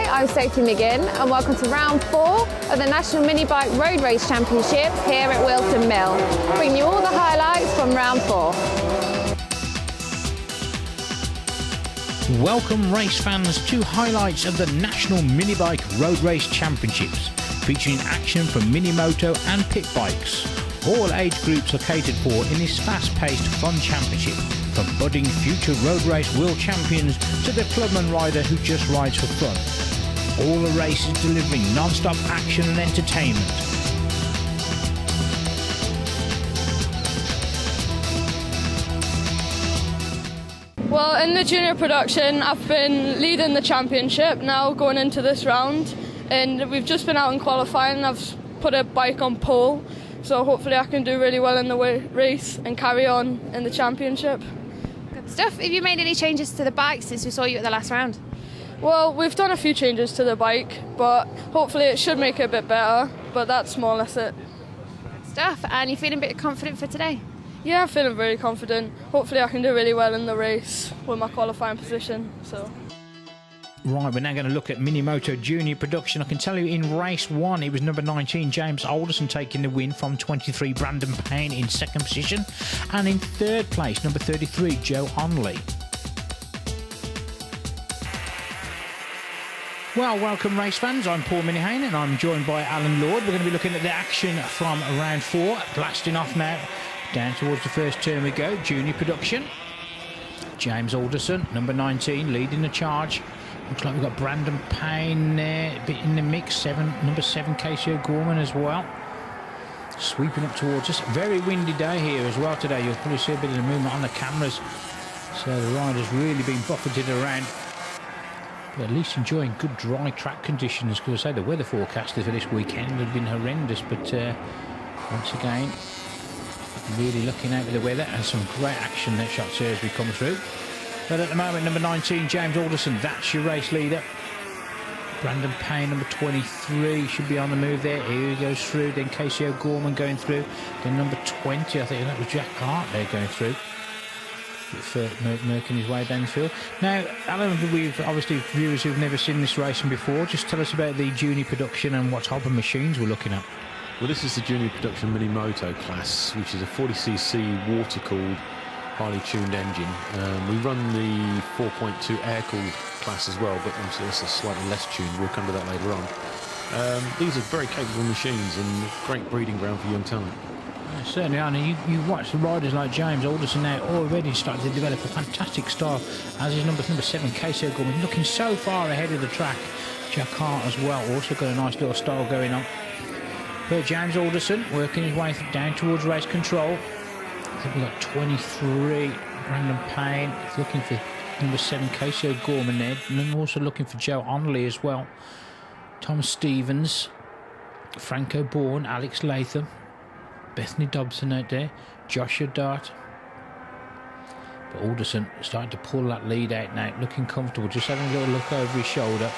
I'm Sophie McGinn and welcome to round 4 of the National Mini Bike Road Race Championships here at Whilton Mill. Bringing you all the highlights from round 4. Welcome race fans to highlights of the National Mini Bike Road Race Championships, featuring action from mini moto and pit bikes. All age groups are catered for in this fast-paced fun championship, from budding future road race world champions to the clubman rider who just rides for fun. All the races delivering non-stop action and entertainment. Well, in the junior production, I've been leading the championship now going into this round, and we've just been out in qualifying. I've put a bike on pole, so hopefully I can do really well in the race and carry on in the championship. Good stuff. Have you made any changes to the bike since we saw you at the last round? Well, we've done a few changes to the bike, but hopefully it should make it a bit better, but that's more or less it. Good stuff. And you feeling a bit confident for today? Yeah, I'm feeling very confident. Hopefully I can do really well in the race with my qualifying position. Right, we're now going to look at Mini Moto Junior production. I can tell you in race 1, it was number 19, James Alderson, taking the win from 23, Brandon Payne in second position. And in third place, number 33, Joe Onley. Well, welcome race fans. I'm Paul Minihane and I'm joined by Alan Lord. We're going to be looking at the action from round 4, blasting off now. Down towards the first turn we go, junior production. James Alderson, number 19, leading the charge. Looks like we've got Brandon Payne there, a bit in the mix. Number 7, Casey O'Gorman as well. Sweeping up towards us. Very windy day here as well today. You'll probably see a bit of the movement on the cameras. So the rider's really been buffeted around. But at least enjoying good dry track conditions, because I say the weather forecast for this weekend had been horrendous. But once again, really looking out with the weather, and some great action that shots here as we come through. But at the moment, number 19, James Alderson, that's your race leader. Brandon Payne, number 23, should be on the move there. Here he goes through. Then Casey O'Gorman going through. Then number 20, I think that was Jack Hart there going through. Merking his way down the field. Now, Alan, we've obviously viewers who've never seen this racing before. Just tell us about the junior production and what type of machines we're looking at. Well, this is the junior production mini moto class, which is a 40cc water-cooled, highly tuned engine. We run the 4.2 air-cooled class as well, but obviously it's slightly less tuned. We'll come to that later on. These are very capable machines and a great breeding ground for young talent. Certainly are. And you watch the riders like James Alderson now already starting to develop a fantastic style, as is number 7, Casey O'Gorman, looking so far ahead of the track. Jack Hart as well, also got a nice little style going on. But James Alderson working his way down towards race control. I think we've got 23, Brandon Payne, looking for number 7, Casey O'Gorman there, and then also looking for Joe Onley as well. Tom Stevens, Franco Bourne, Alex Latham, Bethany Dobson out there, Joshua Dart. But Alderson starting to pull that lead out now, looking comfortable, just having a little look over his shoulder.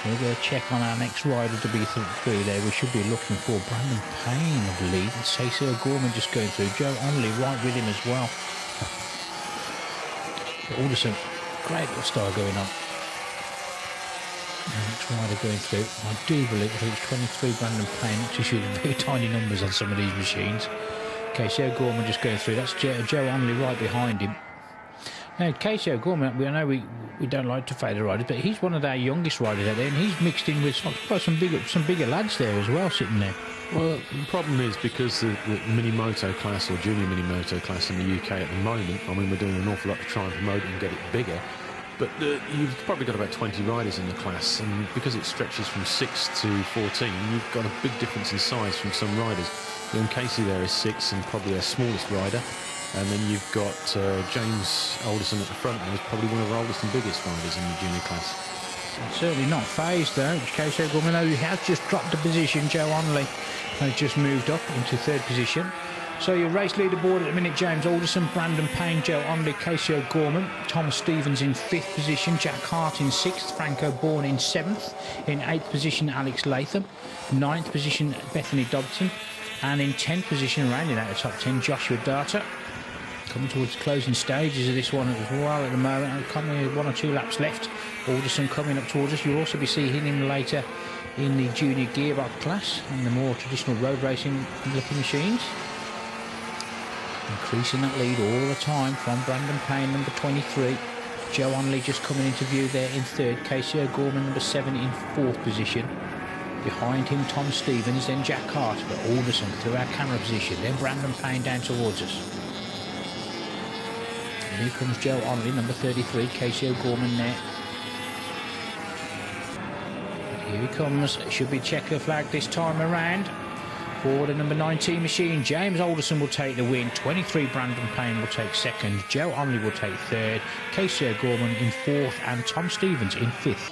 We'll go check on our next rider to be through there. We should be looking for Brandon Payne, I believe. And Casey O'Gorman just going through. Joe Onley right with him as well. But Alderson, great little style going on. The next rider going through. I do believe it's 23, Brandon Payne. Actually shooting very tiny numbers on some of these machines. Casey O'Gorman just going through. That's Joe Onley right behind him. Now, Casey O'Gorman, I know we don't like to fade the riders, but he's one of our youngest riders out there, and he's mixed in with some bigger lads there as well, sitting there. Well, the problem is because the mini moto class or junior mini moto class in the UK at the moment, I mean, we're doing an awful lot to try and promote it and get it bigger, but you've probably got about 20 riders in the class, and because it stretches from 6 to 14, you've got a big difference in size from some riders. Young Casey there is 6 and probably our smallest rider. And then you've got James Alderson at the front, and he's probably one of our oldest and biggest riders in the junior class. Certainly not phased though. Casey O'Gorman, though, he has just dropped a position. Joe Onley has just moved up into third position. So your race leaderboard at the minute: James Alderson, Brandon Payne, Joe Onley, Casey O'Gorman, Tom Stevens in 5th position, Jack Hart in 6th, Franco Bourne in 7th, in 8th position Alex Latham, 9th position Bethany Dobson, and in 10th position, rounding out the top 10, Joshua Data. Coming towards the closing stages of this one as well at the moment. Currently 1 or 2 laps left. Alderson coming up towards us. You'll also be seeing him later in the junior gearbox class and the more traditional road racing looking machines. Increasing that lead all the time from Brandon Payne, number 23. Joe Onley just coming into view there in 3rd. Casey O'Gorman, number 7, in 4th position. Behind him, Tom Stevens, then Jack Carter, but Alderson through our camera position, then Brandon Payne down towards us. And here comes Joe Onley, number 33, Casey O'Gorman there. And here he comes, it should be checker flag this time around. For the number 19 machine, James Alderson will take the win. 23, Brandon Payne will take 2nd. Joe Onley will take 3rd. Casey O'Gorman in 4th, and Tom Stevens in 5th.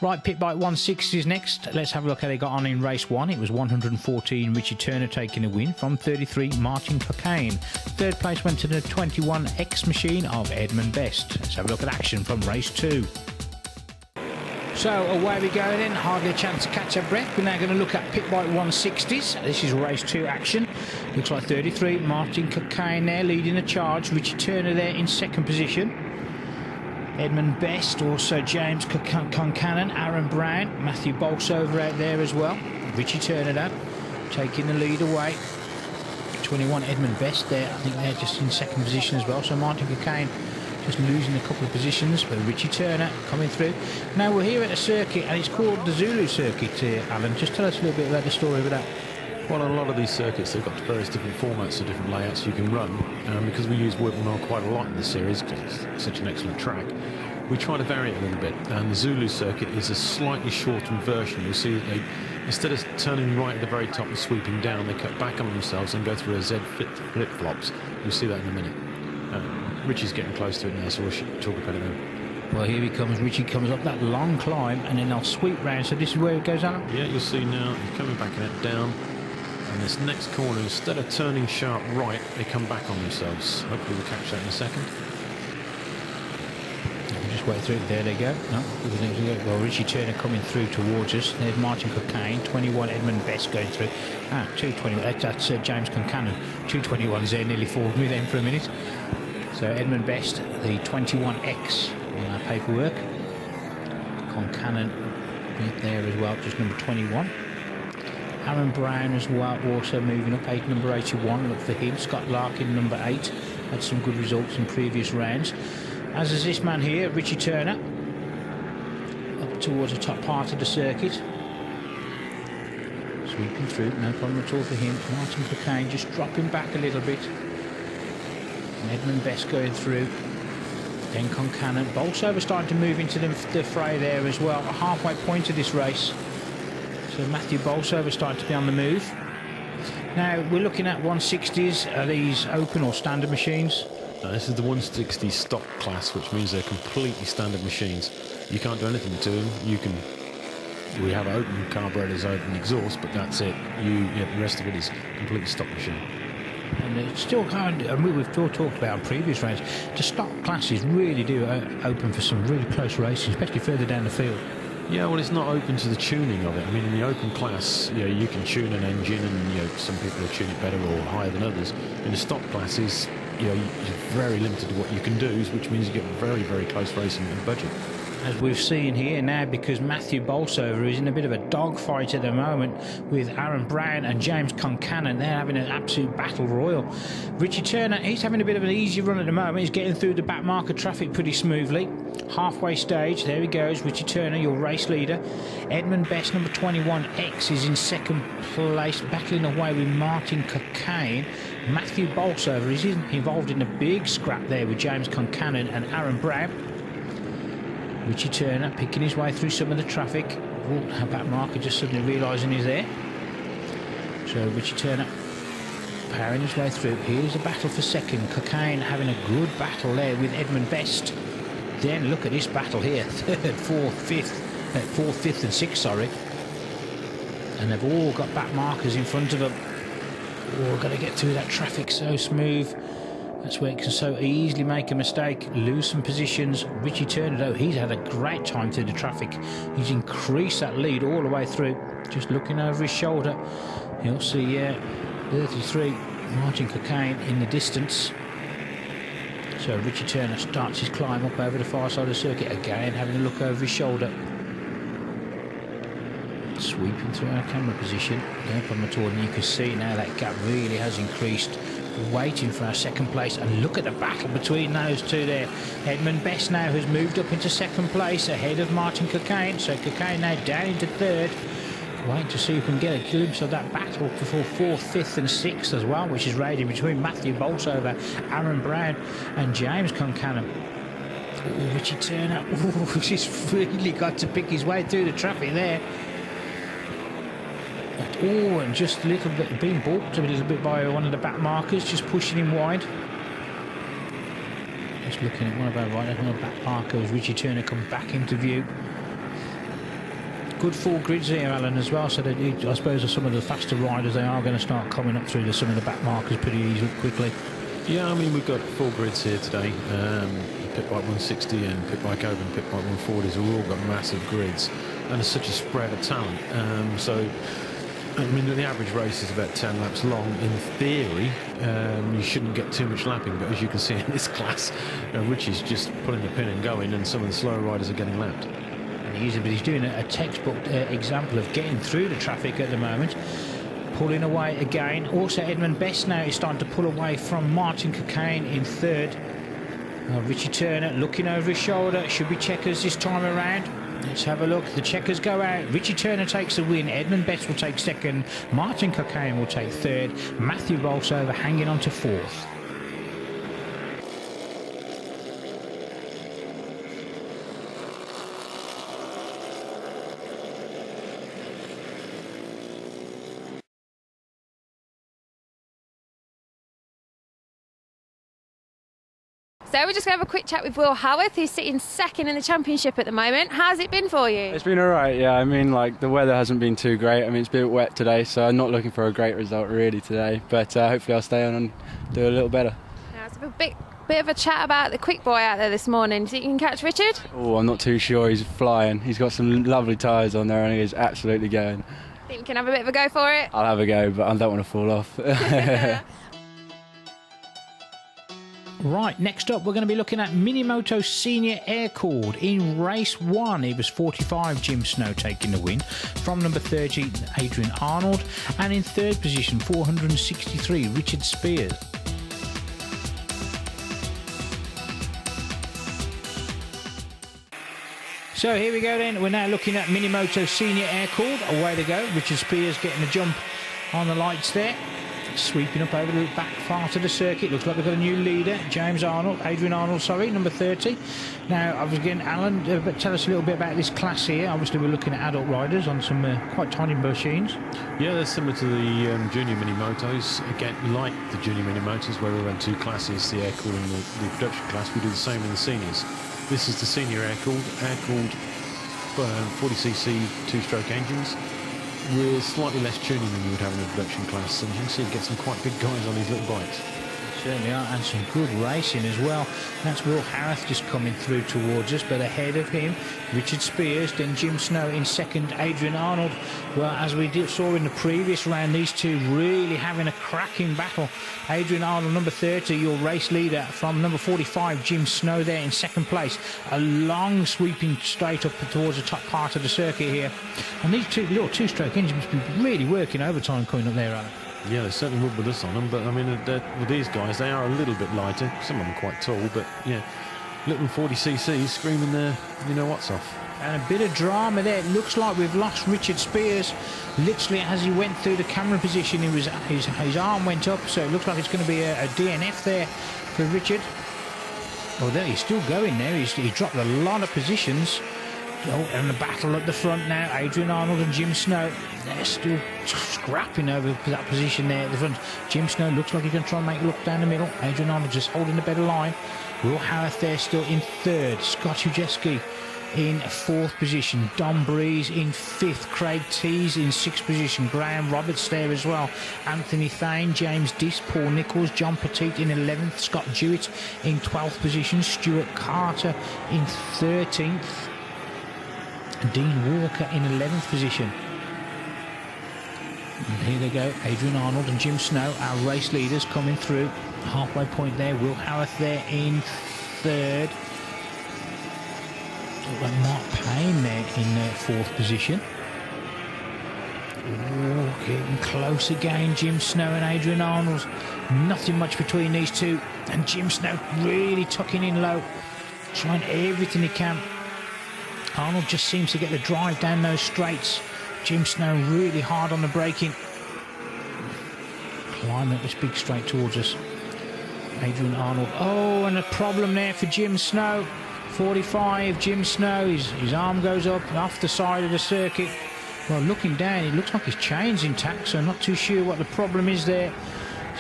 Right, pit bike 160s next. Let's have a look how they got on in race 1. It was 114, Richie Turner taking the win from 33, Martin Cockayne. 3rd place went to the 21X machine of Edmund Best. Let's have a look at action from race 2. So away we go then, hardly a chance to catch our breath. We're now going to look at pit bike 160s. This is race 2 action. Looks like 33, Martin Cockayne there leading the charge. Richie Turner there in 2nd position. Edmund Best, also James Concannon, Aaron Brown, Matthew Bolsover out there as well. Richie Turner there, taking the lead away. 21, Edmund Best there, I think they're just in 2nd position as well. So Martin Cockayne just losing a couple of positions, but Richie Turner coming through. Now we're here at a circuit and it's called the Zulu circuit here, Alan. Just tell us a little bit about the story of that. Well, on a lot of these circuits, they've got various different formats of different layouts you can run. Because we use Whilton quite a lot in the series, because it's such an excellent track, we try to vary it a little bit. And the Zulu circuit is a slightly shortened version. You'll see that they, instead of turning right at the very top and sweeping down, they cut back on themselves and go through a Z flip-flops. You'll see that in a minute. Richie's getting close to it now, so we'll talk about it now. Well, here he comes. Richie comes up that long climb, and then they'll sweep round. So this is where it goes out? Yeah, you'll see now, he's coming back and out down. And this next corner, instead of turning sharp right, they come back on themselves. Hopefully we'll catch that in a second. We'll just wait through it. There they go. No, well, Richie Turner coming through towards us. There's Martin Cockayne, 21, Edmund Best going through. 221. That's James Concannon. 221s there, nearly fooled me then for a minute. So Edmund Best, the 21X on our paperwork. Concannon there as well, just number 21. Aaron Brown as well, also moving up, number 81, look for him. Scott Larkin, number 8, had some good results in previous rounds. As is this man here, Richie Turner, up towards the top part of the circuit. Sweeping through, no problem at all for him. Martin Cockayne just dropping back a little bit. And Edmund Best going through. Then Concannon. Bolsover starting to move into the fray there as well. A halfway point of this race. So Matthew Bolsover starting to be on the move. Now we're looking at 160s. Are these open or standard machines? Now, this is the 160 stock class, which means they're completely standard machines. You can't do anything to them. We have open carburetors, open exhaust, but that's it. The rest of it is completely stock machine. And it's still kind of, we've talked about in previous rounds, the stock classes really do open for some really close racing, especially further down the field. Yeah, well, it's not open to the tuning of it. I mean, in the open class, you can tune an engine, and some people will tune it better or higher than others. In the stock classes, you're very limited to what you can do, which means you get very, very close racing in budget. As we've seen here now, because Matthew Bolsover is in a bit of a dogfight at the moment with Aaron Brown and James Concannon. They're having an absolute battle royal. Richie Turner, he's having a bit of an easy run at the moment. He's getting through the back marker traffic pretty smoothly. Halfway stage, there he goes. Richie Turner, your race leader. Edmund Best, number 21X, is in 2nd place, battling away with Martin Cockayne. Matthew Bolsover is involved in a big scrap there with James Concannon and Aaron Brown. Richie Turner picking his way through some of the traffic. Oh, back marker just suddenly realising he's there. So Richie Turner powering his way through. Here's a battle for 2nd. Cockayne having a good battle there with Edmund Best. Then look at this battle here. 3rd, 4th, 5th and 6th, sorry. And they've all got back markers in front of them. Oh, got to get through that traffic so smooth. That's where it can so easily make a mistake, lose some positions. Richie Turner, though, he's had a great time through the traffic. He's increased that lead all the way through. Just looking over his shoulder, you'll see 33, Martin Cockayne in the distance. So Richie Turner starts his climb up over the far side of the circuit again, having a look over his shoulder. Sweeping through our camera position, no problem at all, and you can see now that gap really has increased, waiting for our second place. And look at the battle between those two there. Edmund Best now has moved up into second place ahead of Martin Cockayne, so Cockayne now down into third. Waiting to see if we can get a glimpse of that battle before 4th, 5th and 6th as well, which is raging between Matthew Bolsover, Aaron Brown and James Concannon. Ooh, Richie Turner, ooh, he's really got to pick his way through the traffic there. Oh, and just a little bit being balked a little bit by one of the back markers, just pushing him wide. Just looking at one of our riders, one of the back markers, Richie Turner come back into view. Good full grids here, Alan, as well, so that I suppose some of the faster riders, they are going to start coming up through some of the back markers pretty easily, quickly. Yeah, I mean, we've got full grids here today. Pit bike 160 and pit bike over and pit bike 140s have all got massive grids, and there's such a spread of talent. So I mean, the average race is about 10 laps long. In theory, you shouldn't get too much lapping, but as you can see in this class, Richie's just pulling the pin and going, and some of the slower riders are getting lapped. And he's doing a textbook example of getting through the traffic at the moment. Pulling away again. Also, Edmund Best now is starting to pull away from Martin Cockayne in third. Richie Turner looking over his shoulder. Should be checkers this time around. Let's have a look. The checkers go out. Richie Turner takes the win. Edmund Best will take second. Martin Cockayne will take third. Matthew Bolsover hanging on to fourth. So we're just going to have a quick chat with Will Howarth, who's sitting second in the championship at the moment. How's it been for you? It's been all right, yeah. I mean, like, the weather hasn't been too great. I mean, it's been wet today, so I'm not looking for a great result really today. But hopefully I'll stay on and do a little better. Now, it's a bit of a chat about the quick boy out there this morning. Do you think you can catch Richard? Oh, I'm not too sure. He's flying. He's got some lovely tyres on there and he's absolutely going. Think you can have a bit of a go for it? I'll have a go, but I don't want to fall off. Right, next up we're going to be looking at Minimoto Senior Air-Cooled. In race 1, it was 45 Jim Snow taking the win from number 30 Adrian Arnold, and in third position 463 Richard Spears. So here we go then, we're now looking at Minimoto Senior Air-Cooled. Away to go, Richard Spears getting a jump on the lights there. Sweeping up over the back part of the circuit. Looks like we've got a new leader, Adrian Arnold, sorry, number 30. Now, I was again, Alan, tell us a little bit about this class here. Obviously, we're looking at adult riders on some quite tiny machines. Yeah, they're similar to the junior mini motos. Again, like the junior mini motors, where we run two classes, the air-cooled and the production class, we do the same in the seniors. This is the senior air-cooled 40cc two-stroke engines, with slightly less tuning than you would have in the production class, and you can see it gets some quite big guys on these little bikes. Certainly are, and some good racing as well. That's Will Howarth just coming through towards us, but ahead of him, Richard Spears, then Jim Snow in second, Adrian Arnold. Well, as we saw in the previous round, these two really having a cracking battle. Adrian Arnold, number 30, your race leader, from number 45, Jim Snow there in second place. A long sweeping straight up towards the top part of the circuit here. And these two little two-stroke engines must be really working overtime coming up there, Alan. Yeah, they certainly would with us on them, but I mean, with these guys, they are a little bit lighter. Some of them are quite tall, but yeah, little 40cc's screaming their you-know-what's off. And a bit of drama there. It looks like we've lost Richard Spears. Literally, as he went through the camera position, his arm went up, so it looks like it's going to be a DNF there for Richard. Oh, there, he's still going there. He dropped a lot of positions. Oh, and the battle at the front now, Adrian Arnold and Jim Snow. They're still scrapping over that position there at the front. Jim Snow looks like he's going to try and make a look down the middle. Adrian Arnold just holding the better line. Will Howarth there still in third. Scott Ujeski in fourth position. Don Breeze in fifth. Craig Tees in sixth position. Graham Roberts there as well. Anthony Thane, James Dis, Paul Nichols, John Petit in 11th. Scott Jewett in 12th position. Stuart Carter in 13th. Dean Walker in 11th position. And here they go, Adrian Arnold and Jim Snow, our race leaders, coming through. Halfway point there, Will Howarth there in third. Mark Payne there in fourth position. Oh, getting close again, Jim Snow and Adrian Arnold. Nothing much between these two. And Jim Snow really tucking in low, trying everything he can. Arnold just seems to get the drive down those straights. Jim Snow really hard on the braking. Climbing up this big straight towards us. Adrian Arnold. Oh, and a problem there for Jim Snow. 45, Jim Snow. His arm goes up off the side of the circuit. Well, looking down, it looks like his chain's intact, so I'm not too sure what the problem is there.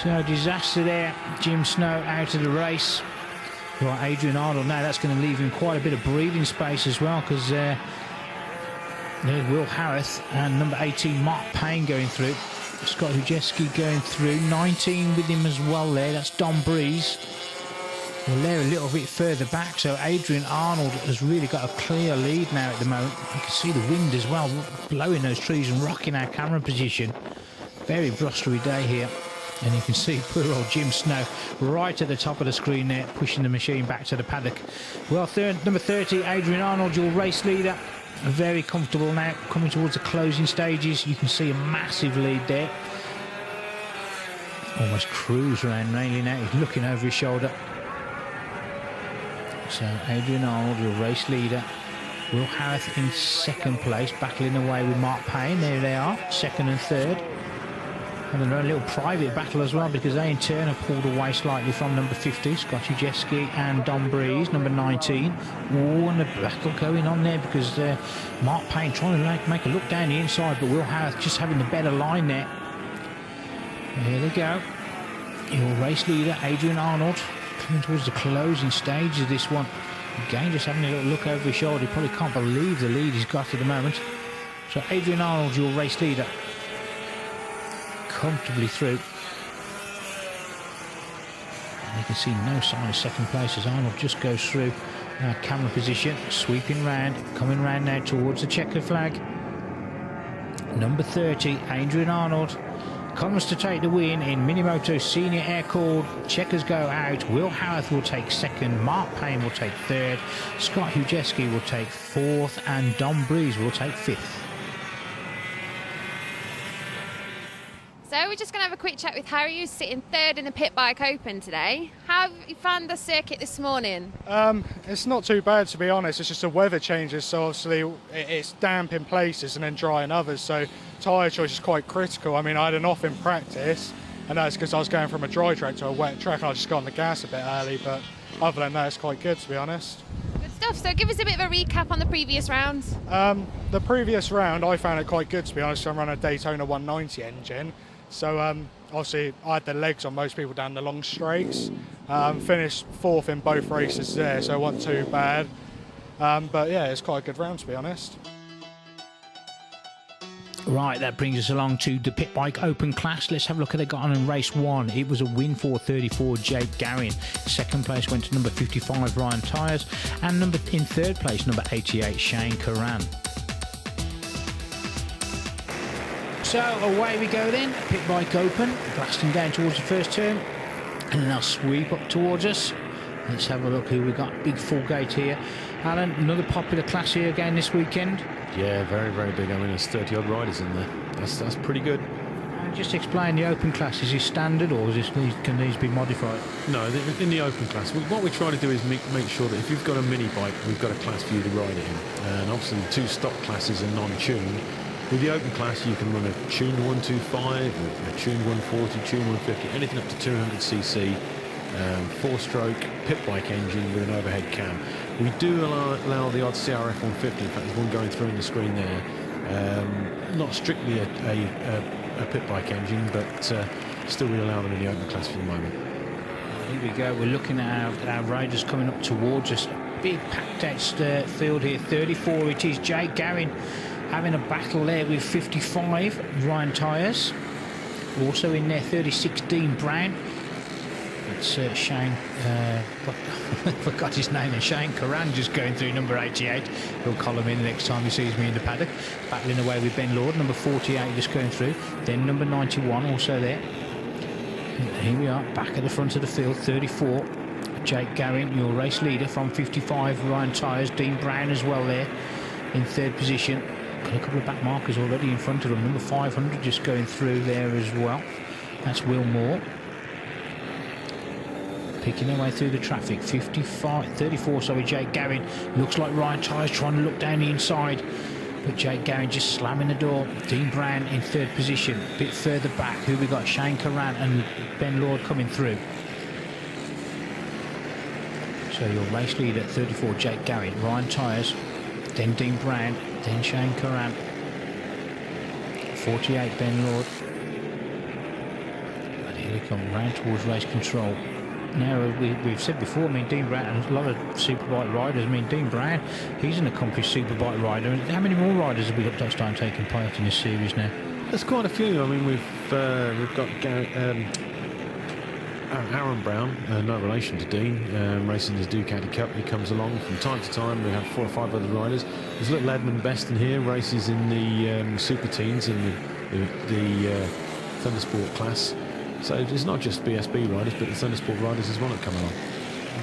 So, disaster there. Jim Snow out of the race. Right, Adrian Arnold now, that's going to leave him quite a bit of breathing space as well, because there's Will Howarth and number 18, Mark Payne, going through. Scott Hujeski going through. 19 with him as well there. That's Don Breeze. Well, they're a little bit further back, so Adrian Arnold has really got a clear lead now at the moment. You can see the wind as well, blowing those trees and rocking our camera position. Very blustery day here. And you can see poor old Jim Snow right at the top of the screen there, pushing the machine back to the paddock. Well, number 30, Adrian Arnold, your race leader. Very comfortable now, coming towards the closing stages. You can see a massive lead there. Almost cruise around mainly now. He's looking over his shoulder. So Adrian Arnold, your race leader. Will Howarth in second place, battling away with Mark Payne. There they are, second and third. And a little private battle as well, because they in turn have pulled away slightly from number 50, Scott Hujeski, and Don Breeze, number 19. Oh, and a battle going on there, because Mark Payne trying to make a look down the inside, but Will Howarth just having the better line there. Here they go. Your race leader, Adrian Arnold, coming towards the closing stage of this one. Again, just having a little look over his shoulder. He probably can't believe the lead he's got at the moment. So Adrian Arnold, your race leader, comfortably through. And you can see no sign of second place as Arnold just goes through camera position, sweeping round, coming round now towards the checkered flag. Number 30, Adrian Arnold, comes to take the win in Minimoto Senior Air Cord. Checkers go out. Will Howarth will take second. Mark Payne will take third. Scott Hujeski will take fourth. And Don Breeze will take fifth. So we're just going to have a quick chat with Harry, who's sitting third in the Pit Bike Open today. How have you found the circuit this morning? It's not too bad, to be honest. It's just the weather changes, so obviously it's damp in places and then dry in others, so tyre choice is quite critical. I mean, I had an off in practice, and that's because I was going from a dry track to a wet track, and I just got on the gas a bit early, but other than that, it's quite good, to be honest. Good stuff. So give us a bit of a recap on the previous rounds. The previous round, I found it quite good, to be honest. I'm running a Daytona 190 engine. So obviously I had the legs on most people down the long straights. Finished fourth in both races there, so it wasn't too bad. But yeah, it's quite a good round, to be honest. Right, that brings us along to the Pit Bike Open class. Let's have a look at what they got on in race one. It was a win for 34, Jake Garin. Second place went to number 55, Ryan Tyres. And in third place, number 88, Shane Curran. So away we go then, Pit Bike Open, blasting down towards the first turn, and then they'll sweep up towards us. Let's have a look who we got. Big full gate here. Alan, another popular class here again this weekend. Yeah, very, very big. I mean, there's 30 odd riders in there. That's pretty good. And just explain the open class. Is it standard, or can these be modified? No, in the open class, what we try to do is make sure that if you've got a mini bike, we've got a class for you to ride it in. And obviously the two stock classes are non-tuned. With the open class, you can run a tuned 125, a tuned 140, tuned 150, anything up to 200cc, four-stroke pit bike engine with an overhead cam. We do allow the odd CRF 150. In fact, there's one going through on the screen there. Not strictly a pit bike engine, but still we allow them in the open class for the moment. Here we go. We're looking at our riders coming up towards us. Big packed out field here. 34. It is Jake Garin having a battle there with 55, Ryan Tyres. Also in there, 36, Dean Brown. It's Shane, forgot his name, and Shane Curran just going through number 88. He'll column in the next time he sees me in the paddock. Battling away with Ben Lord, number 48 just going through. Then number 91 also there. And here we are, back at the front of the field, 34. Jake Garrin, your race leader from 55. Ryan Tyers, Dean Brown as well there in third position. Got a couple of back markers already in front of them. Number 500 just going through there as well. That's Will Moore. Picking their way through the traffic. 34, sorry, Jake Garrin. Looks like Ryan Tyers trying to look down the inside. But Jake Garrin just slamming the door. Dean Brown in third position. A bit further back. Who we got? Shane Curran and Ben Lord coming through. So your race leader at 34, Jake Garrin. Ryan Tyers. Then Dean Brown. Then Shane Curran. 48, Ben Lord. And here they come round towards race control. Now, we've said before, I mean, Dean Brown and a lot of superbike riders. I mean, Dean Brown, he's an accomplished superbike rider. And how many more riders have we got that starting taking part in this series now? There's quite a few. I mean, we've got Aaron Brown, no relation to Dean, racing his Ducati Cup. He comes along from time to time. We have 4 or 5 other riders. There's little Edmund Best in here, races in the super teens in the Thundersport class. So it's not just BSB riders, but the Thundersport riders as well that come along.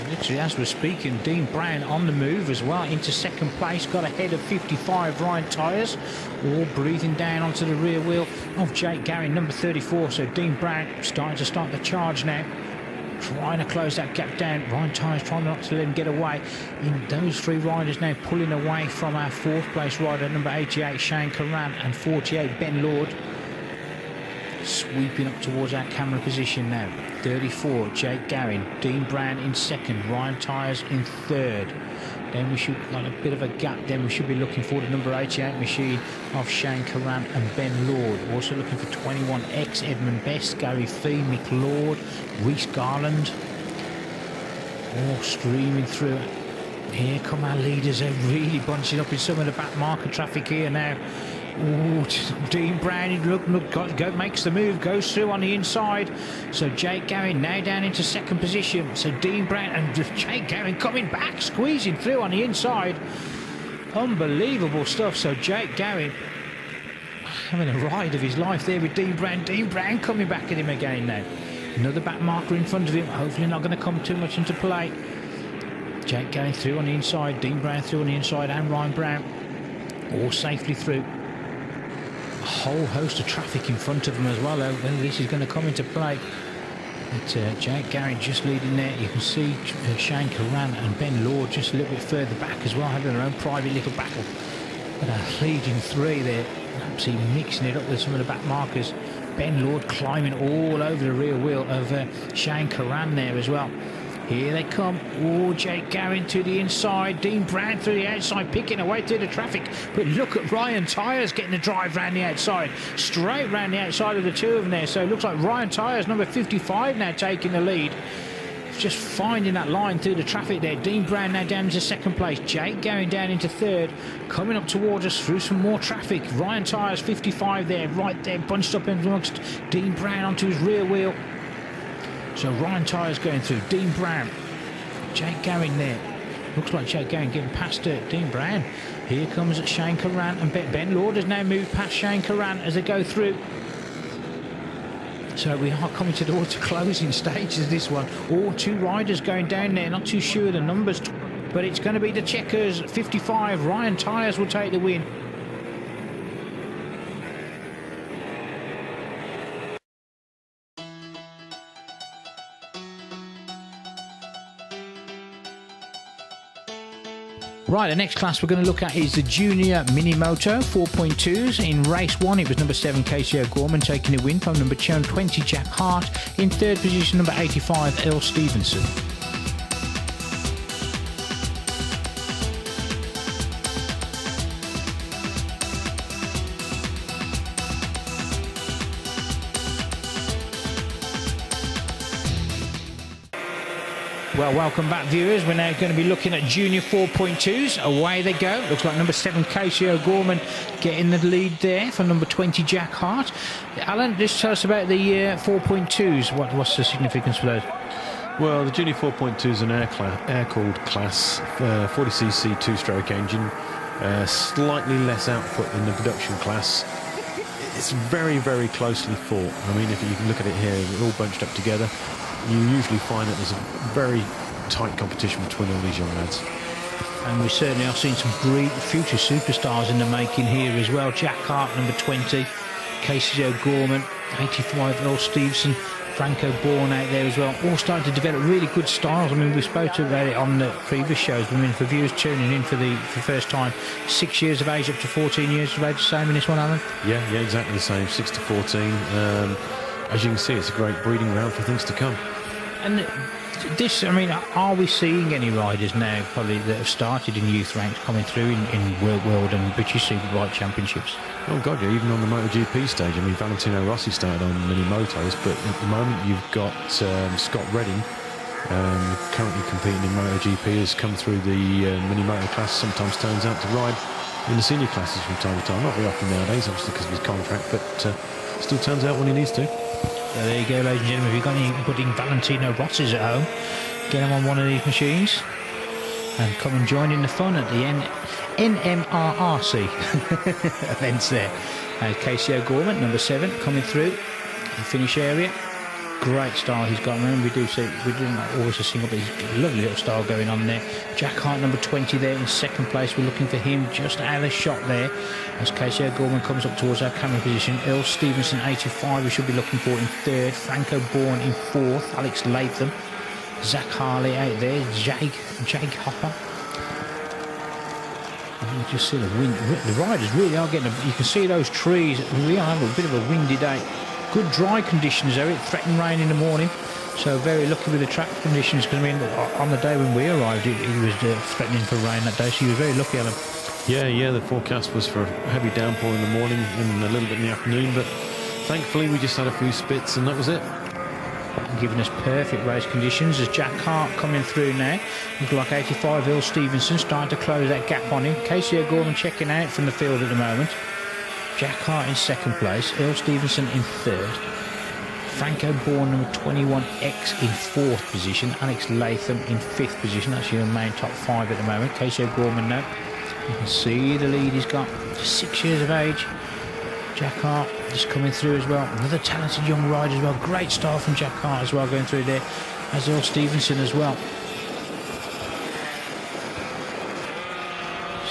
Literally, as we're speaking, Dean Brown on the move as well into second place, got ahead of 55 Ryan Tyers, all breathing down onto the rear wheel of Jake Garrin, number 34. So Dean Brown starting to start the charge now, trying to close that gap down. Ryan Tyers trying not to let him get away. In those 3 riders now pulling away from our 4th place rider, number 88 Shane Curran, and 48 Ben Lord. Sweeping up towards our camera position now. 34, Jake Garrin. Dean Brown in second. Ryan Tyers in third. Then we should got a bit of a gap. Then we should be looking for the number 88 machine of Shane Curran and Ben Lord. Also looking for 21X, Edmund Best, Gary Fee, Mick Lord, Reece Garland. All streaming through. Here come our leaders. They're really bunching up in some of the back marker traffic here now. Ooh, Dean Brown, look, makes the move, goes through on the inside. So Jake Garrin now down into second position. So Dean Brown and Jake Garrin coming back, squeezing through on the inside. Unbelievable stuff. So Jake Garrin having a ride of his life there with Dean Brown. Dean Brown coming back at him again now. Another back marker in front of him. Hopefully not going to come too much into play. Jake Garrin through on the inside. Dean Brown through on the inside, and Ryan Brown all safely through. A whole host of traffic in front of them as well. Whether this is going to come into play. But Jake Garrin just leading there. You can see Shane Curran and Ben Lord just a little bit further back as well, having their own private little battle. But a leading 3 there, absolutely mixing it up with some of the back markers. Ben Lord climbing all over the rear wheel of Shane Curran there as well. Here they come. Oh, Jake Garrin to the inside. Dean Brown through the outside, picking away through the traffic. But look at Ryan Tyers getting the drive round the outside. Straight round the outside of the 2 of them there. So it looks like Ryan Tyers, number 55, now taking the lead. Just finding that line through the traffic there. Dean Brown now down into second place. Jake Garrin down into third. Coming up towards us through some more traffic. Ryan Tyers, 55 there, right there, bunched up amongst Dean Brown onto his rear wheel. So Ryan Tyers going through, Dean Brown, Jake Garrin there. Looks like Jake Garrin getting past Dean Brown. Here comes Shane Curran, and Ben Lord has now moved past Shane Curran as they go through. So we are coming towards the closing stages of this one. All 2 riders going down there, not too sure of the numbers, but it's going to be the checkers. 55, Ryan Tyers will take the win. Right, the next class we're going to look at is the Junior Mini Moto 4.2s. In race 1, it was number 7 Casey O'Gorman taking the win from number 20 Jack Hart. In third position, number 85 Earl Stevenson. Well, welcome back, viewers. We're now going to be looking at Junior 4.2s. Away they go. Looks like number 7 Casey O'Gorman getting the lead there for number 20 Jack Hart. Alan, just tell us about the 4.2s. What's the significance for those? Well, the Junior 4.2 is an air-cooled class, 40cc two-stroke engine, slightly less output than the production class. It's very, very closely fought. I mean, if you can look at it here, we're all bunched up together. You usually find that there's a very tight competition between all these young lads. And we certainly are seeing some great future superstars in the making here as well. Jack Hart, number 20, Casey O'Gorman, 85, Earl Stevenson, Franco Bourne out there as well, all starting to develop really good styles. I mean, we spoke about it on the previous shows. I mean, for viewers tuning in for the first time, 6 years of age up to 14 years of age, the same in this one, Alan? Yeah, exactly the same, 6 to 14. As you can see, it's a great breeding ground for things to come. And this, I mean, are we seeing any riders now probably that have started in youth ranks coming through in World and British Superbike Championships? Oh God, yeah, even on the MotoGP stage. I mean, Valentino Rossi started on mini motos, but at the moment you've got Scott Redding, currently competing in MotoGP, has come through the mini moto class, sometimes turns out to ride in the senior classes from time to time. Not very often nowadays, obviously because of his contract, but still turns out when he needs to. So there you go, ladies and gentlemen. If you've got any budding Valentino Rossis at home, get them on one of these machines and come and join in the fun at the NMRRC events there. Casey O'Gorman, number 7, coming through the finish area. Great style he's got. Remember, we didn't always just single, but he's got a lovely little style going on there. Jack Hart, number 20 there in second place. We're looking for him just out of the shot there as Casey O'Gorman comes up towards our camera position. Earl Stevenson, 85, we should be looking for in third. Franco Bourne in fourth. Alex Latham. Zach Harley out there. Jake Hopper. And you just see the wind. The riders really are getting you can see those trees. We are having a bit of a windy day. Good dry conditions there. It threatened rain in the morning, so very lucky with the track conditions, because I mean on the day when we arrived it was threatening for rain that day, so you were very lucky, Alan. Yeah, the forecast was for a heavy downpour in the morning and a little bit in the afternoon, but thankfully we just had a few spits and that was it. Giving us perfect race conditions as Jack Hart coming through now. Looks like 85 Earl Stevenson starting to close that gap on him. Casey O'Gorman checking out from the field at the moment. Jack Hart in second place, Earl Stevenson in third, Franco Bourne number 21X in fourth position, Alex Latham in fifth position. That's your main top 5 at the moment. Casey O'Gorman now, you can see the lead he's got, just 6 years of age. Jack Hart just coming through as well, another talented young rider as well. Great start from Jack Hart as well, going through there, as Earl Stevenson as well.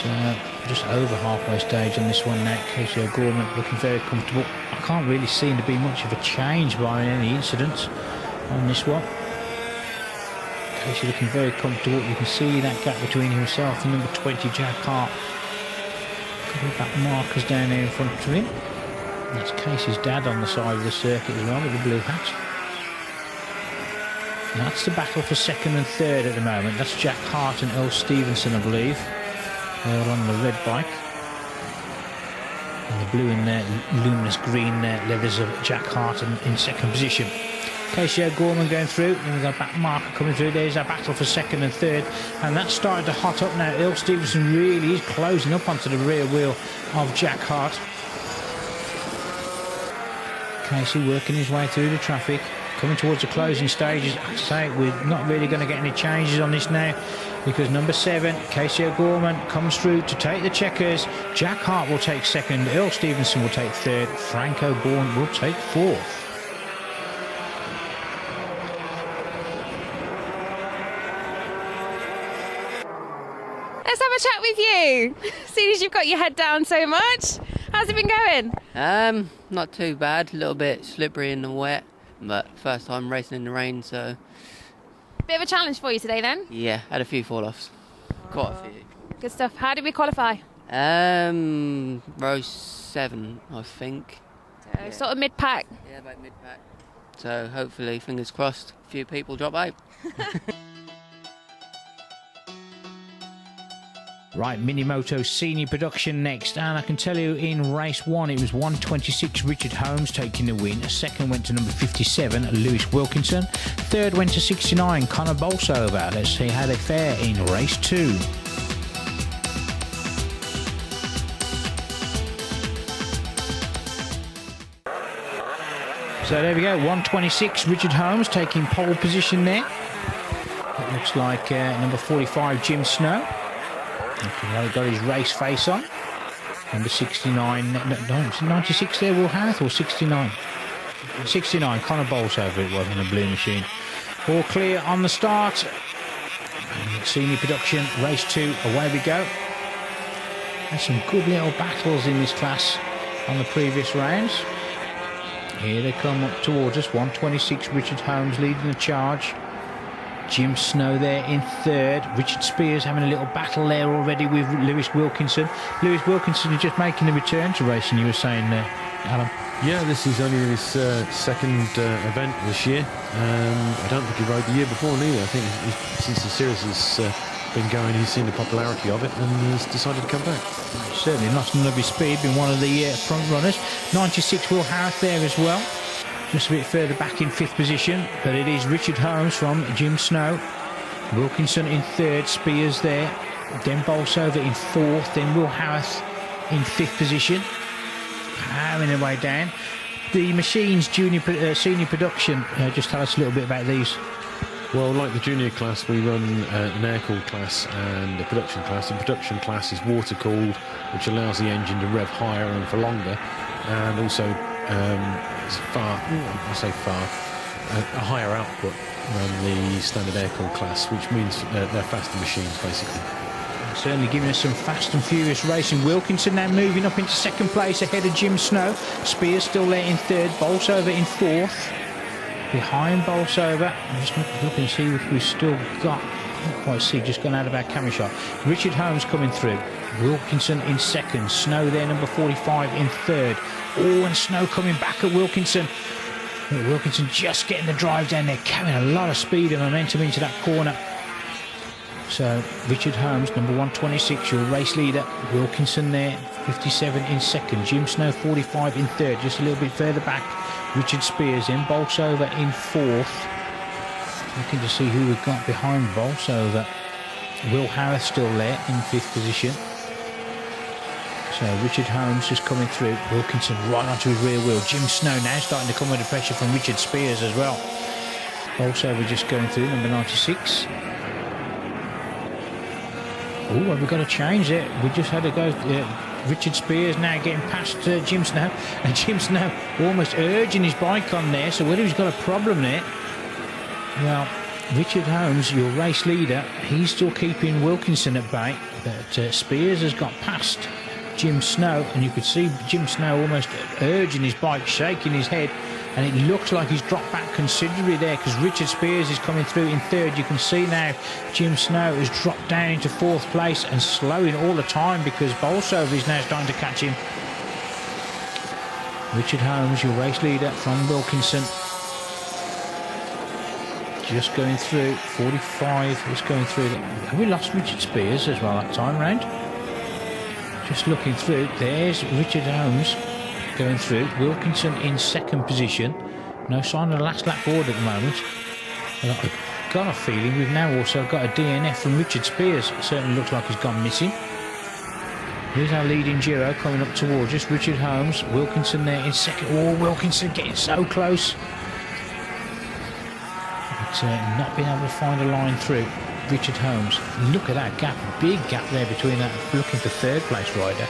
So just over halfway stage on this one now. Casey O'Gorman looking very comfortable. I can't really seem to be much of a change by any incidents on this one. Casey looking very comfortable. You can see that gap between himself and number 20 Jack Hart. Couple of back markers down there in front of him. That's Casey's dad on the side of the circuit as well with the blue hat. And that's the battle for second and third at the moment. That's Jack Hart and Earl Stevenson, I believe. They're on the red bike. And the blue and luminous green leathers of Jack Hart in second position. Casey O'Gorman going through, and we've got a back marker coming through. There's our battle for second and third, and that's starting to hot up now. Earl Stevenson really is closing up onto the rear wheel of Jack Hart. Casey working his way through the traffic, coming towards the closing stages. I say we're not really going to get any changes on this now, because number 7, Casey O'Gorman, comes through to take the checkers. Jack Hart will take second, Earl Stevenson will take third, Franco Bourne will take fourth. Let's have a chat with you. Seeing as you've got your head down so much, how's it been going? Not too bad. A little bit slippery in the wet, but first time racing in the rain, so Bit of a challenge for you today then. yeah, had a few fall-offs. Quite a few. Good stuff. How did we qualify? Row 7, I think. So Yeah. sort of mid-pack. Yeah, about mid-pack. So hopefully, fingers crossed, a few people drop out. Right, Minimoto senior production next, and I can tell you in race 1 it was 126 Richard Holmes taking the win. Second went to number 57 Lewis Wilkinson. Third went to 69 Connor Bolsover. Let's see how they fare in race 2. So there we go, 126 Richard Holmes taking pole position there. It looks like number 45, Jim Snow. He's got his race face on. Number 69, 96 there, Will Harth, or 69? 69, Connor Bolsover it was in the blue machine. All clear on the start. Senior production, race 2, away we go. There's some good little battles in this class on the previous rounds. Here they come up towards us. 126, Richard Holmes leading the charge. Jim Snow there in third. Richard Spears having a little battle there already with Lewis Wilkinson. Lewis Wilkinson is just making the return to racing, you were saying there, Alan. Yeah, this is only his second event this year. I don't think he rode the year before neither. I think since the series has been going, he's seen the popularity of it and has decided to come back. Certainly lost none of his speed, been one of the front runners. 96 Will Harris there as well. Just a bit further back in 5th position, but it is Richard Holmes from Jim Snow. Wilkinson in 3rd, Spears there. Then Bolsover in 4th, then Will Harris in 5th position. Powering their way down. The machines senior production, just tell us a little bit about these. Well, like the junior class, we run an air-cooled class and a production class. The production class is water-cooled, which allows the engine to rev higher and for longer, and also it's a higher output than the standard air-cooled class, which means they're faster machines, basically. Certainly giving us some fast and furious racing. Wilkinson now moving up into 2nd place ahead of Jim Snow. Spears still there in 3rd, Bolsover in 4th. Behind Bolsover, I'm just looking to see if we've still got, I can't quite see, just gone out of our camera shot. Richard Holmes coming through. Wilkinson in 2nd, Snow there, number 45 in 3rd. Oh, and Snow coming back at Wilkinson. Wilkinson just getting the drive down there, carrying a lot of speed and momentum into that corner. So Richard Holmes, number 126, your race leader. Wilkinson there, 57 in 2nd. Jim Snow, 45 in 3rd, just a little bit further back. Richard Spears in, Bolsover in 4th. Looking to see who we've got behind Bolsover. Will Harris still there in 5th position. So Richard Holmes just coming through. Wilkinson right onto his rear wheel. Jim Snow now starting to come under pressure from Richard Spears as well. Bolsover just going through, number 96. Oh, have we got a change there? We just had to go. Richard Spears now getting past Jim Snow, and Jim Snow almost urging his bike on there. So whether he's got a problem there, well, Richard Holmes, your race leader, he's still keeping Wilkinson at bay, but Spears has got past Jim Snow, and you could see Jim Snow almost urging his bike, shaking his head, and it looks like he's dropped back considerably there because Richard Spears is coming through in 3rd. You can see now Jim Snow has dropped down into 4th place and slowing all the time because Bolsover is now starting to catch him. Richard Holmes, your race leader from Wilkinson, just going through. 45 is going through. Have we lost Richard Spears as well that time round? Just looking through, there's Richard Holmes going through. Wilkinson in 2nd position. No sign of the last lap board at the moment. But I've got a feeling we've now also got a DNF from Richard Spears. It certainly looks like he's gone missing. Here's our leading Giro coming up towards us. Richard Holmes, Wilkinson there in 2nd. Oh, Wilkinson getting so close. But not being able to find a line through. Richard Holmes, look at that gap, big gap there between that looking for 3rd place rider.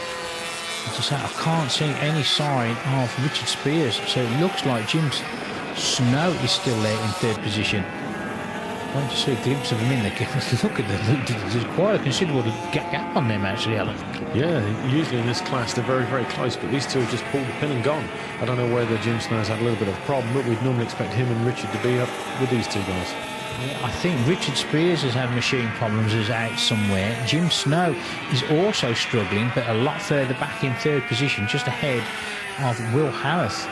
As I say, I can't see any sign of Richard Spears, so it looks like Jim Snow is still there in 3rd position. I want to see a glimpse of him in there. Look at them, there's quite a considerable gap on them actually, Alan. Yeah, usually in this class they're very, very close, but these two have just pulled the pin and gone. I don't know whether Jim Snow's had a little bit of a problem, but we'd normally expect him and Richard to be up with these two guys. I think Richard Spears has had machine problems, is out somewhere. Jim Snow is also struggling, but a lot further back in 3rd position, just ahead of Will Harris.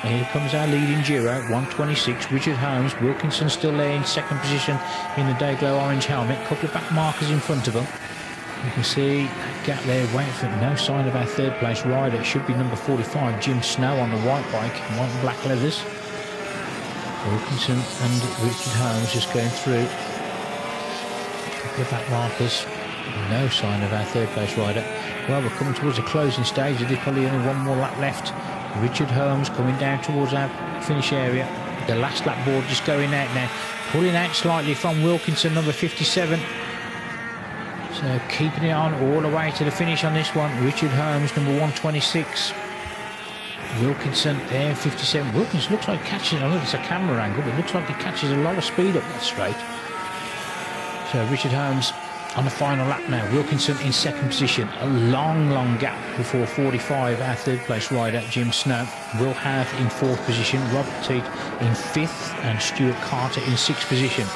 Here comes our leading Giro, 126, Richard Holmes. Wilkinson still there in 2nd position in the Dayglow orange helmet. Couple of back markers in front of him. You can see that gap there, waiting for no sign of our 3rd place rider. It should be number 45, Jim Snow on the white bike, white and black leathers. Wilkinson and Richard Holmes just going through. A couple of back markers. No sign of our 3rd place rider. Well, we're coming towards the closing stage. There's probably only one more lap left. Richard Holmes coming down towards our finish area. The last lap board just going out now. Pulling out slightly from Wilkinson, number 57. So keeping it on all the way to the finish on this one. Richard Holmes, number 126. Wilkinson there, 57. Wilkinson looks like catches, I know it's a camera angle, but it looks like he catches a lot of speed up that straight. So Richard Holmes on the final lap now. Wilkinson in second position. A long gap before 45, our third place rider, Jim Snow. Will Howth in fourth position. Robert Teat in fifth. And Stuart Carter in sixth position.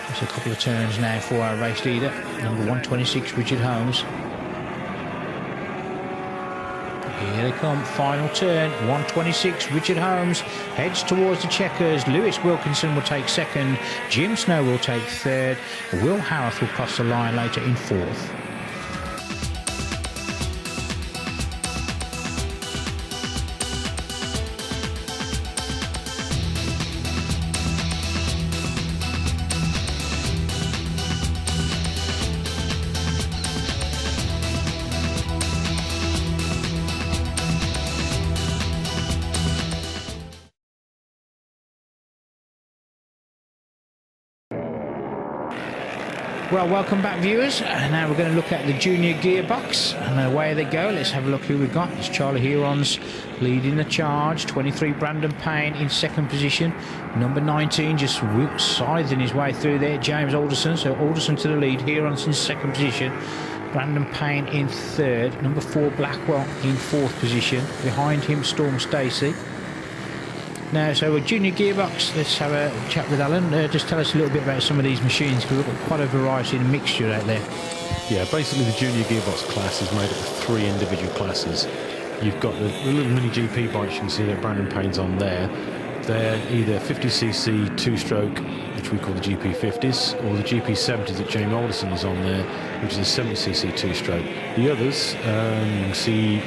Just a couple of turns now for our race leader. Number 126, Richard Holmes. Here they come, final turn, 126, Richard Holmes heads towards the checkers. Lewis Wilkinson will take second, Jim Snow will take third, Will Howth will cross the line later in fourth. Well, welcome back, viewers. Now we're going to look at the junior gearbox, and away they go. Let's have a look who we've got. It's Charlie Herons leading the charge. 23, Brandon Payne in second position. Number 19 just scything his way through there, James Alderson. So Alderson to the lead. Herons in second position. Brandon Payne in third. Number 4, Blackwell in fourth position. Behind him, Storm Stacey. Now, so a junior gearbox, let's have a chat with Alan. Just tell us a little bit about some of these machines, because we've got quite a variety and mixture out there. Yeah, basically the junior gearbox class is made up of 3 individual classes. You've got the little mini GP bikes you can see that Brandon Payne's on there. They're either 50cc 2-stroke, which we call the GP50s, or the GP70s that James Alderson is on there, which is a 70cc 2-stroke. The others, you can see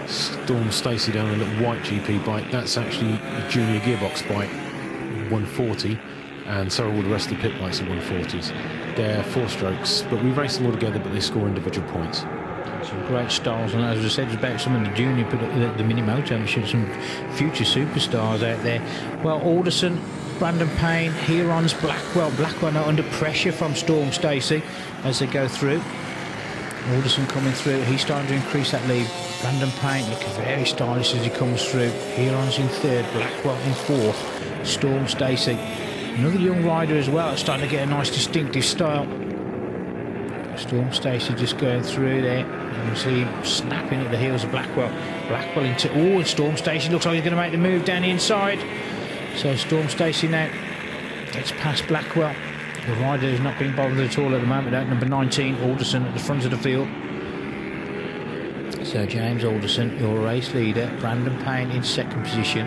Storm Stacey down a little white GP bike. That's actually a junior gearbox bike, 140, and so are all the rest of the pit bikes are 140s. They're 4-strokes, but we race them all together, but they score individual points. Some great styles, and as I said about some of the junior, the mini moto machines, some future superstars out there. Well, Alderson, Brandon Payne, Herons, Blackwell now under pressure from Storm Stacey as they go through. Alderson coming through, he's starting to increase that lead. Brandon Payne looking very stylish as he comes through. Herons in third, Blackwell in fourth, Storm Stacey. Another young rider as well, starting to get a nice distinctive style. Storm Stacey just going through there. You can see him snapping at the heels of Blackwell. Blackwell into, and Storm Stacey looks like he's going to make the move down the inside. So Storm Stacey now gets past Blackwell. The rider has not been bothered at all at the moment. Number 19, Alderson at the front of the field. So James Alderson, your race leader. Brandon Payne in second position.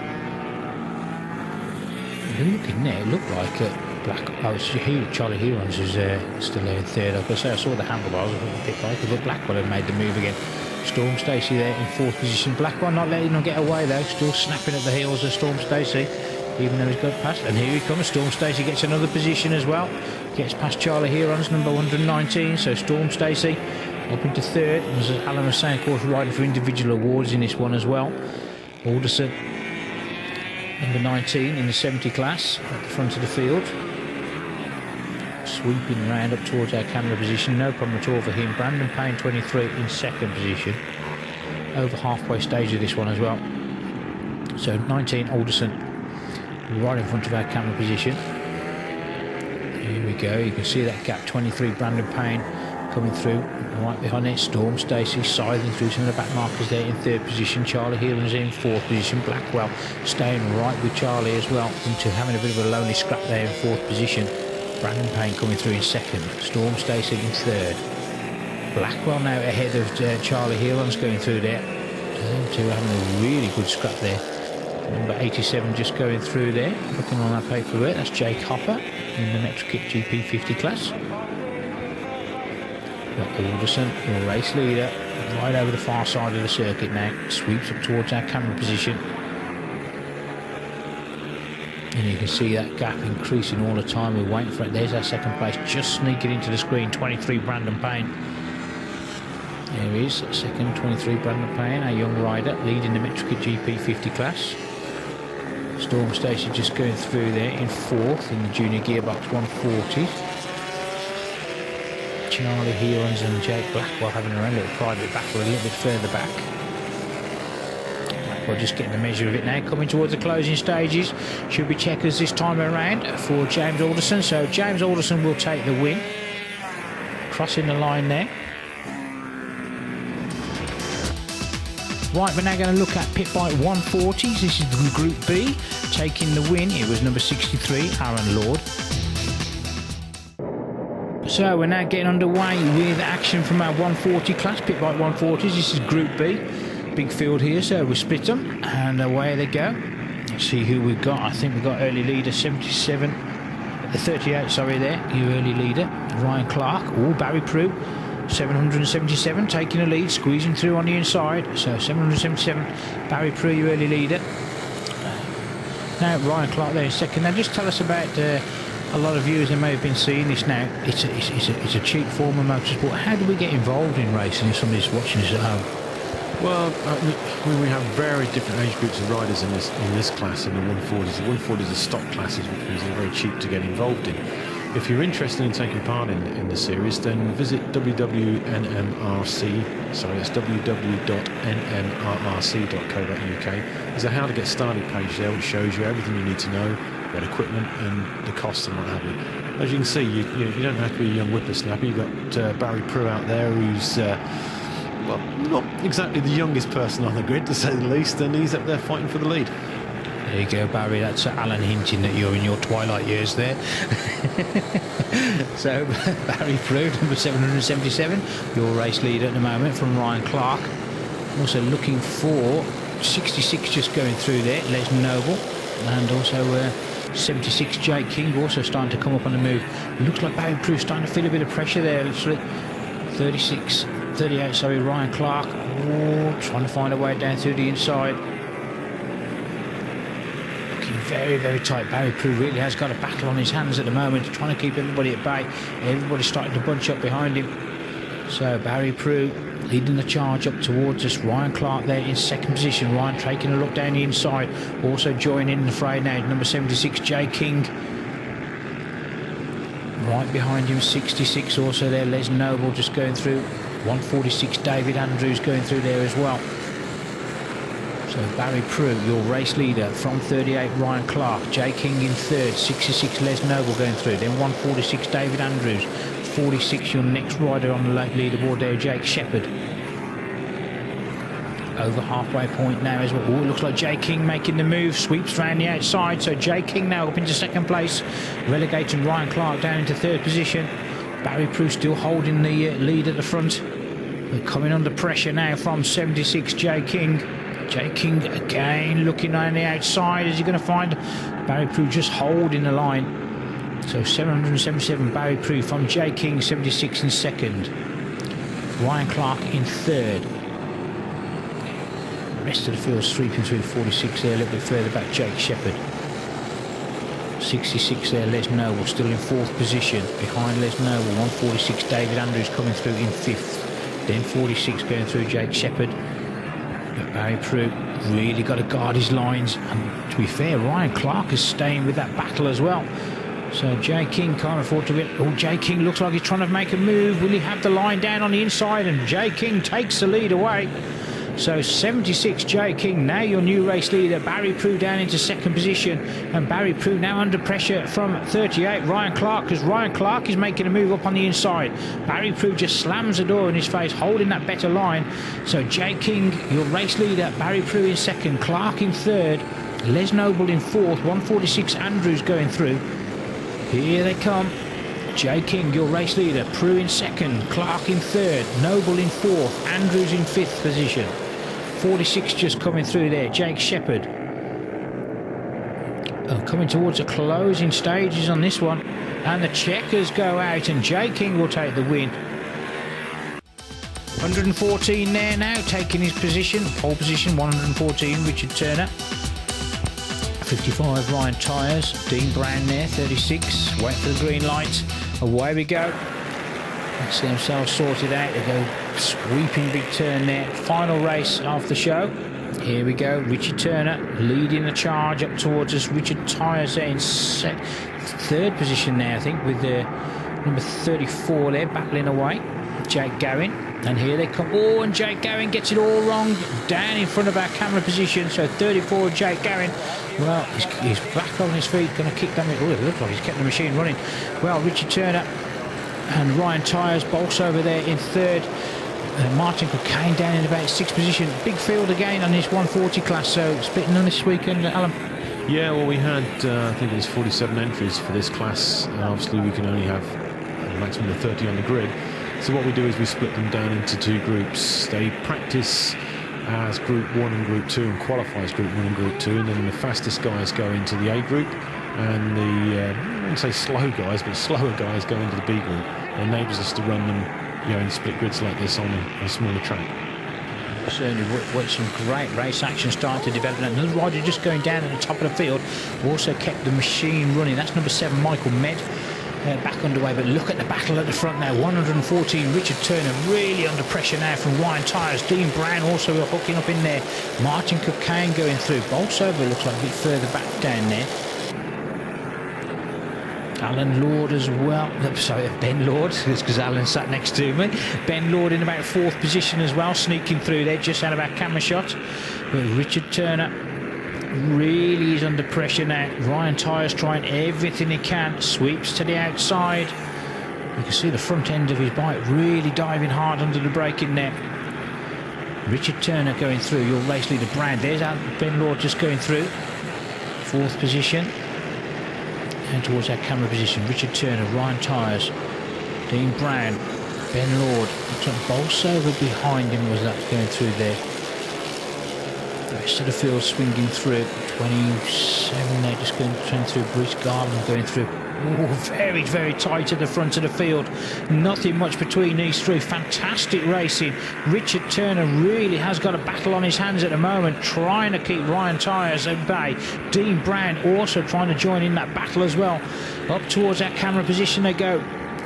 Looking there, it looked like Charlie Herons is still there in third. I've got to say, I saw the handlebars of the pit bike, but Blackwell had made the move again. Storm Stacey there in fourth position. Blackwell not letting him get away though, still snapping at the heels of Storm Stacey, even though he's got past. And here he comes. Storm Stacey gets another position as well. Gets past Charlie Herons, number 119. So Storm Stacey up into third. As Alan was saying, of course, riding for individual awards in this one as well. Alderson, number 19 in the 70 class at the front of the field. Sweeping around up towards our camera position, no problem at all for him. Brandon Payne, 23 in second position. Over halfway stage of this one as well. So 19 Alderson right in front of our camera position. Here we go, you can see that gap, 23 Brandon Payne coming through. Right behind it, Storm Stacey scything through some of the back markers there in third position. Charlie Herons in fourth position. Blackwell staying right with Charlie as well, into having a bit of a lonely scrap there in fourth position. Brandon Payne coming through in second. Storm Stacey in third. Blackwell now ahead of Charlie Herons going through there. Two having a really good scrap there. Number 87 just going through there. Looking on our paperwork, that's Jake Hopper in the Metrokit GP50 class. Alderson, your race leader, right over the far side of the circuit now. Sweeps up towards our camera position. And you can see that gap increasing all the time. We're waiting for it. There's our second place, just sneaking into the screen. 23 Brandon Payne. There he is, second, 23 Brandon Payne, our young rider, leading the Metrokit GP50 class. Storm Stacey just going through there in 4th in the Junior Gearbox 140. Charlie Heons and Jake Blackwell having their own little private battle a little bit further back. Blackwell just getting the measure of it now, coming towards the closing stages. Should be checkers this time around for James Alderson, so James Alderson will take the win. Crossing the line there. Right, we're now going to look at pit bike 140s. This is Group B. Taking the win, it was number 63, Aaron Lord. So we're now getting underway with action from our 140 class, pit bike 140s. This is Group B. Big field here, so we split them, and away they go. Let's see who we've got. I think we've got early leader 77, 38, sorry there, your early leader, Ryan Clark. Oh, Barry Prue. 777 taking the lead, squeezing through on the inside. So 777, Barry Prue, your early leader. Now Ryan Clark there in second. Now just tell us about a lot of viewers that may have been seeing this now. It's a cheap form of motorsport. How do we get involved in racing if somebody's watching us at home? Well, we have very different age groups of riders in this class, in the 140s. The 140s are stock classes, which means they're very cheap to get involved in. If you're interested in taking part in the series, then visit www.nmrrc. Sorry, that's www.nmrrc.co.uk. There's a how to get started page there, which shows you everything you need to know about equipment and the costs and what have you. As you can see, you don't have to be a young whippersnapper. You've got Barry Prue out there, who's well, not exactly the youngest person on the grid, to say the least, and he's up there fighting for the lead. There you go, Barry. That's Alan hinting that you're in your twilight years there. So, Barry Prue, number 777, your race leader at the moment from Ryan Clark. Also looking for 66 just going through there, Les Noble, and also 76 Jake King also starting to come up on the move. It looks like Barry Prue starting to feel a bit of pressure there. Literally 38, sorry, Ryan Clark. Oh, trying to find a way down through the inside. Very, very tight. Barry Prue really has got a battle on his hands at the moment, trying to keep everybody at bay. Everybody's starting to bunch up behind him. So Barry Prue leading the charge up towards us. Ryan Clark there in second position. Ryan taking a look down the inside. Also joining in the fray now, number 76, Jay King. Right behind him, 66 also there. Les Noble just going through. 146, David Andrews going through there as well. So Barry Prue, your race leader, from 38, Ryan Clark. Jay King in third, 66, Les Noble going through. Then 146, David Andrews. 46, your next rider on the leaderboard there, Jake Shepherd. Over halfway point now as well. Oh, it looks like Jay King making the move, sweeps around the outside. So Jay King now up into second place, relegating Ryan Clark down into third position. Barry Prue still holding the lead at the front. We're coming under pressure now from 76, Jay King. Jay King again looking on the outside. Is he going to find Barry Prue just holding the line? So 777 Barry Prue from Jay King, 76 in second. Ryan Clark in third. The rest of the field sweeping through 46 there, a little bit further back, Jake Shepherd. 66 there, Les Noble still in fourth position. Behind Les Noble, 146 David Andrews coming through in fifth. Then 46 going through Jake Shepherd. But Barry Prue really got to guard his lines, and to be fair, Ryan Clark is staying with that battle as well. So Jay King can't afford to win. Oh, Jay King looks like he's trying to make a move. Will he have the line down on the inside? And Jay King takes the lead away. So 76 Jay King, now your new race leader. Barry Prue down into second position, and Barry Prue now under pressure from 38 Ryan Clark, because Ryan Clark is making a move up on the inside. Barry Prue just slams the door in his face, holding that better line. So Jay King, your race leader. Barry Prue in second, Clark in third, Les Noble in fourth, 146 Andrews going through. Here they come. Jay King, your race leader. Prue in second, Clark in third, Noble in fourth, Andrews in fifth position. 46 just coming through there, Jake Shepherd. Coming towards the closing stages on this one. And the checkers go out, and Jay King will take the win. 114 there now, taking his position. Pole position, 114, Richard Turner. 55 Ryan Tyres, Dean Brown there, 36, wait for the green light, away we go. Let's get themselves sorted out. They go sweeping big turn there. Final race of the show. Here we go, Richard Turner leading the charge up towards us. Richard Tyres there in third position there, I think, with number 34 there battling away. Jake Gowen, and here they come. Oh, and Jake Gowen gets it all wrong, down in front of our camera position. So 34, Jake Gowen. Well, he's back on his feet, going to kick them. Oh, it looks like he's kept the machine running. Well, Richard Turner and Ryan Tyres bolts over there in third. Martin Cocaine down in about sixth position. Big field again on this 140 class. So splitting on this weekend, Alan. Yeah, well, we had, I think it was 47 entries for this class. Obviously, we can only have a maximum of 30 on the grid. So what we do is we split them down into two groups. They practice as Group 1 and Group 2 and qualify as Group 1 and Group 2. And then the fastest guys go into the A group. And the, I wouldn't say slow guys, but slower guys go into the B group. It enables us to run them, you know, in split grids like this on a smaller track. Certainly, watched some great race action starting to develop. Another rider just going down at the top of the field, also kept the machine running. That's number 7, Michael Med, back underway. But look at the battle at the front now. 114, Richard Turner really under pressure now from Ryan Tyres. Dean Brown also hooking up in there. Martin Cocaine going through. Bolsover looks like a bit further back down there. Alan Lord as well. Sorry, Ben Lord, because Alan sat next to me. Ben Lord in about fourth position as well, sneaking through there just out of our camera shot. But Richard Turner really is under pressure now. Ryan Tyres trying everything he can. Sweeps to the outside. You can see the front end of his bike really diving hard under the braking net. Richard Turner going through. Your race leader Brad. There's Ben Lord just going through. Fourth position. And towards our camera position, Richard Turner, Ryan Tyres, Dean Brown, Ben Lord. Bolsover behind him was that going through there. The rest of the field swinging through. 27 there, just going through. Bruce Garland going through. Oh, very, very tight at the front of the field. Nothing much between these three. Fantastic racing. Richard Turner really has got a battle on his hands at the moment, trying to keep Ryan Tyres at bay. Dean Brown also trying to join in that battle as well. Up towards that camera position they go.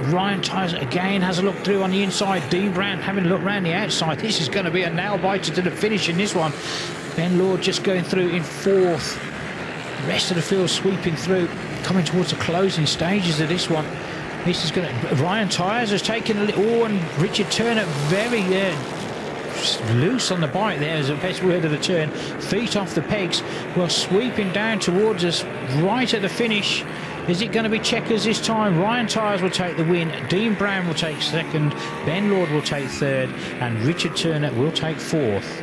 Ryan Tyres again has a look through on the inside. Dean Brown having a look round the outside. This is going to be a nail-biter to the finish in this one. Ben Lord just going through in fourth. The rest of the field sweeping through, coming towards the closing stages of this one. This is going to... Ryan Tyres has taken a little... Oh, and Richard Turner very loose on the bike there is the best word of the term. Feet off the pegs. Well, sweeping down towards us right at the finish. Is it going to be checkers this time? Ryan Tyres will take the win. Dean Brown will take second. Ben Lord will take third. And Richard Turner will take fourth.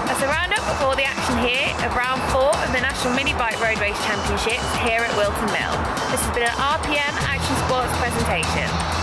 That's a roundup of all the action here of round 4 of the National Mini Bike Road Race Championships here at Whilton Mill. This has been an RPM Action Sports presentation.